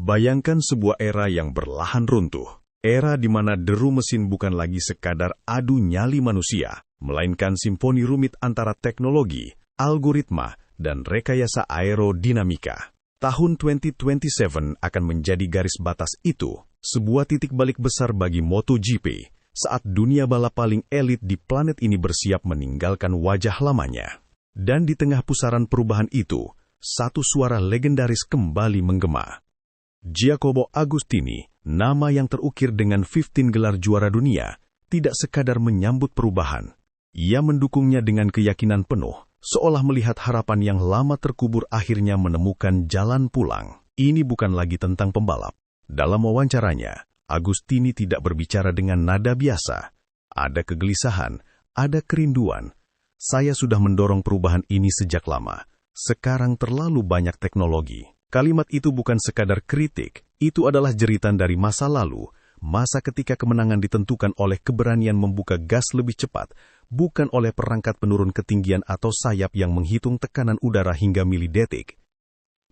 Bayangkan sebuah era yang berlahan runtuh. Era di mana deru mesin bukan lagi sekadar adu nyali manusia, melainkan simfoni rumit antara teknologi, algoritma, dan rekayasa aerodinamika. Tahun 2027 akan menjadi garis batas itu, sebuah titik balik besar bagi MotoGP, saat dunia balap paling elit di planet ini bersiap meninggalkan wajah lamanya. Dan di tengah pusaran perubahan itu, satu suara legendaris kembali menggema. Giacomo Agostini, nama yang terukir dengan 15 gelar juara dunia, tidak sekadar menyambut perubahan. Ia mendukungnya dengan keyakinan penuh, seolah melihat harapan yang lama terkubur akhirnya menemukan jalan pulang. Ini bukan lagi tentang pembalap. Dalam wawancaranya, Agostini tidak berbicara dengan nada biasa. Ada kegelisahan, ada kerinduan. Saya sudah mendorong perubahan ini sejak lama. Sekarang terlalu banyak teknologi. Kalimat itu bukan sekadar kritik, itu adalah jeritan dari masa lalu, masa ketika kemenangan ditentukan oleh keberanian membuka gas lebih cepat, bukan oleh perangkat penurun ketinggian atau sayap yang menghitung tekanan udara hingga milidetik.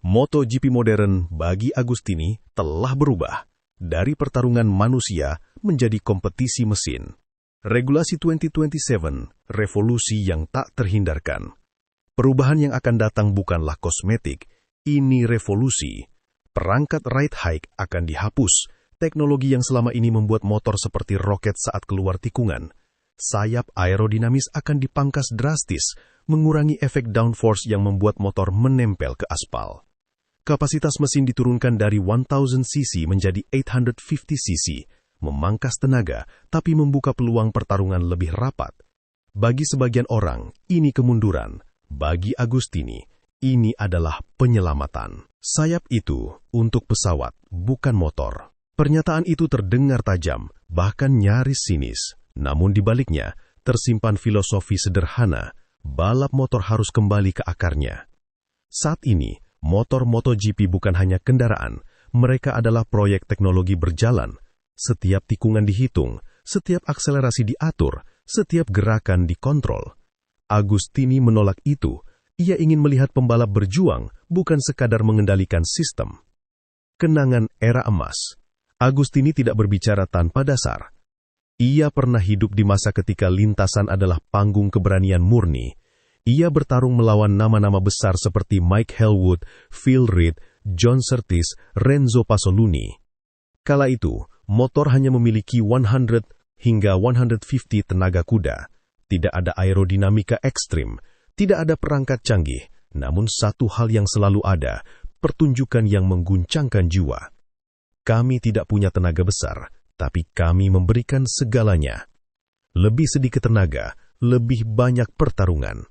MotoGP modern bagi Agostini telah berubah, dari pertarungan manusia menjadi kompetisi mesin. Regulasi 2027, revolusi yang tak terhindarkan. Perubahan yang akan datang bukanlah kosmetik, ini revolusi. Perangkat ride height akan dihapus, teknologi yang selama ini membuat motor seperti roket saat keluar tikungan. Sayap aerodinamis akan dipangkas drastis, mengurangi efek downforce yang membuat motor menempel ke aspal. Kapasitas mesin diturunkan dari 1000 cc menjadi 850 cc, memangkas tenaga tapi membuka peluang pertarungan lebih rapat. Bagi sebagian orang, ini kemunduran. Bagi Agostini, ini adalah penyelamatan. Sayap itu untuk pesawat, bukan motor. Pernyataan itu terdengar tajam, bahkan nyaris sinis. Namun di baliknya, tersimpan filosofi sederhana, balap motor harus kembali ke akarnya. Saat ini, motor MotoGP bukan hanya kendaraan, mereka adalah proyek teknologi berjalan. Setiap tikungan dihitung, setiap akselerasi diatur, setiap gerakan dikontrol. Agostini menolak itu. Ia ingin melihat pembalap berjuang, bukan sekadar mengendalikan sistem. Kenangan era emas. Agostini tidak berbicara tanpa dasar. Ia pernah hidup di masa ketika lintasan adalah panggung keberanian murni. Ia bertarung melawan nama-nama besar seperti Mike Hellwood, Phil Reed, John Surtees, Renzo Pasolini. Kala itu, motor hanya memiliki 100 hingga 150 tenaga kuda. Tidak ada aerodinamika ekstrim. Tidak ada perangkat canggih, namun satu hal yang selalu ada, pertunjukan yang mengguncangkan jiwa. Kami tidak punya tenaga besar, tapi kami memberikan segalanya. Lebih sedikit tenaga, lebih banyak pertarungan.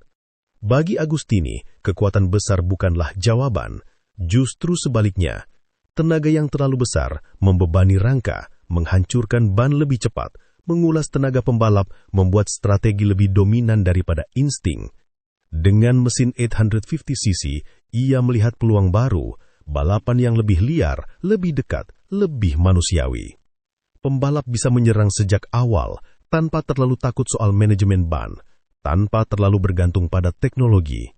Bagi Agostini, kekuatan besar bukanlah jawaban, justru sebaliknya. Tenaga yang terlalu besar membebani rangka, menghancurkan ban lebih cepat, mengulas tenaga pembalap, membuat strategi lebih dominan daripada insting. Dengan mesin 850 cc, ia melihat peluang baru, balapan yang lebih liar, lebih dekat, lebih manusiawi. Pembalap bisa menyerang sejak awal, tanpa terlalu takut soal manajemen ban, tanpa terlalu bergantung pada teknologi.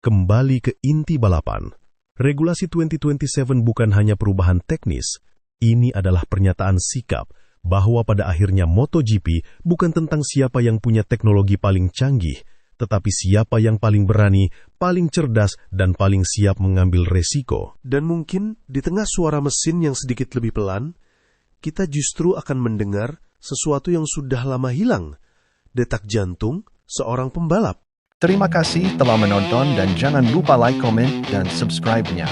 Kembali ke inti balapan. Regulasi 2027 bukan hanya perubahan teknis, ini adalah pernyataan sikap bahwa pada akhirnya MotoGP bukan tentang siapa yang punya teknologi paling canggih, tetapi siapa yang paling berani, paling cerdas, dan paling siap mengambil resiko. Dan mungkin di tengah suara mesin yang sedikit lebih pelan, kita justru akan mendengar sesuatu yang sudah lama hilang, detak jantung seorang pembalap. Terima kasih telah menonton dan jangan lupa like, komen, dan subscribe-nya.